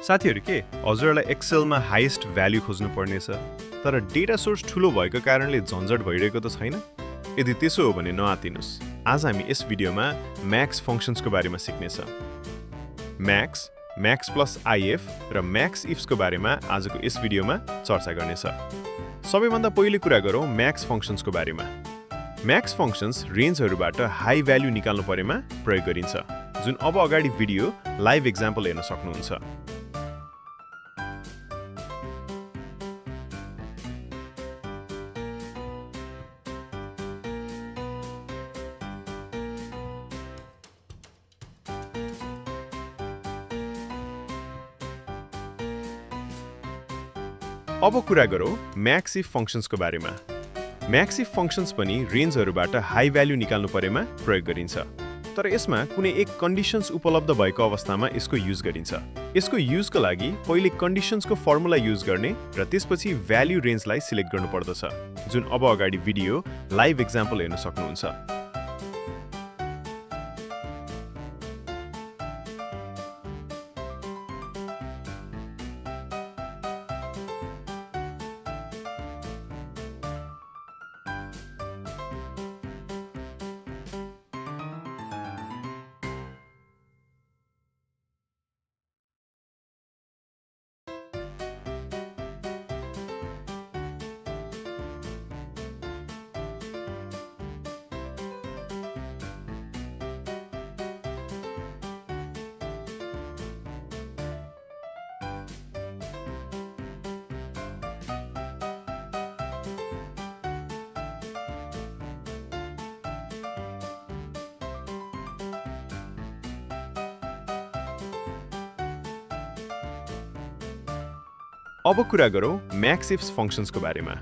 साथीहरु के हजुरलाई एक्सेलमा हाईएस्ट भ्यालु खोज्नु पर्नेछ तर डेटा सोर्स ठूलो भएको कारणले झन्झट भइरहेको त छैन। यदि त्यसो हो भने नआतिनुस्। आज हामी यस भिडियोमा म्याक्स फंक्शन्सको बारेमा सिक्नेछ। म्याक्स, म्याक्स प्लस आइएफ र म्याक्स इफ्सको बारेमा आजको यस भिडियोमा चर्चा गर्नेछ। सबैभन्दा पहिले कुरा गरौँ म्याक्स फंक्शन्सको बारेमा। म्याक्स फंक्शन्स रेन्जहरुबाट हाई भ्यालु निकाल्नु परेमा प्रयोग गरिन्छ, जुन अब अगाडि भिडियो लाइभ एक्जाम्पल हेर्न सक्नुहुन्छ। अब कुरा गरौँ म्याक्स इफ फंक्शन्सको बारेमा। म्याक्स इफ फंक्शन्स पनि रेन्जहरुबाट हाई भ्यालु निकाल्नु परेमा प्रयोग गरिन्छ, तर यसमा कुनै एक कन्डिसन्स उपलब्ध भएको अवस्थामा यसको युज गरिन्छ। यसको युजको लागि पहिले कन्डिसन्सको फर्मुला युज गर्ने र त्यसपछि भ्यालु रेन्जलाई सिलेक्ट गर्नु पर्दछ, जुन अब अगाडि भिडियो लाइभ एक्जाम्पल हेर्न सक्नुहुन्छ। अब कुरा गरौँ म्याक्स इफ्स फंक्शन्सको बारेमा।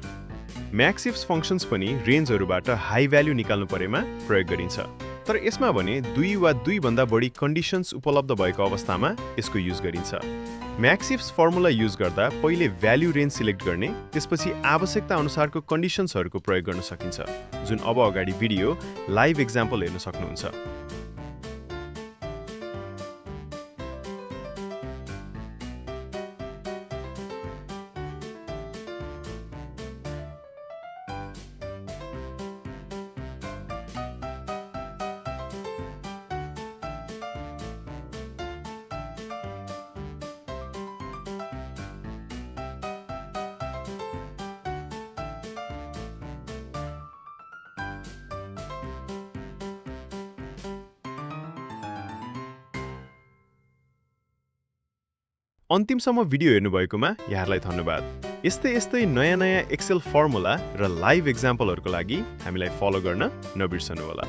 म्याक्स इफ्स फंक्शन्स पनि रेन्जहरुबाट हाई भ्यालु निकाल्नु परेमा प्रयोग गरिन्छ, तर यसमा भने दुई वा दुई भन्दा बढी कन्डिसन्स उपलब्ध भएको अवस्थामा यसको युज गरिन्छ। म्याक्स इफ्स फर्मुला युज गर्दा पहिले भ्यालु रेन्ज सिलेक्ट गर्ने, त्यसपछि आवश्यकता अनुसारको कन्डिसन्सहरुको प्रयोग गर्न सकिन्छ, जुन अब अगाडि भिडियो लाइभ एक्जाम्पल हेर्न सक्नुहुन्छ। अन्तिमसम्म भिडियो हेर्नुभएकोमा यहाँलाई धन्यवाद। यस्तै नयाँ एक्सेल फर्मुला र लाइभ एक्जाम्पलहरुको लागि हामीलाई फलो गर्न नबिर्सनु होला।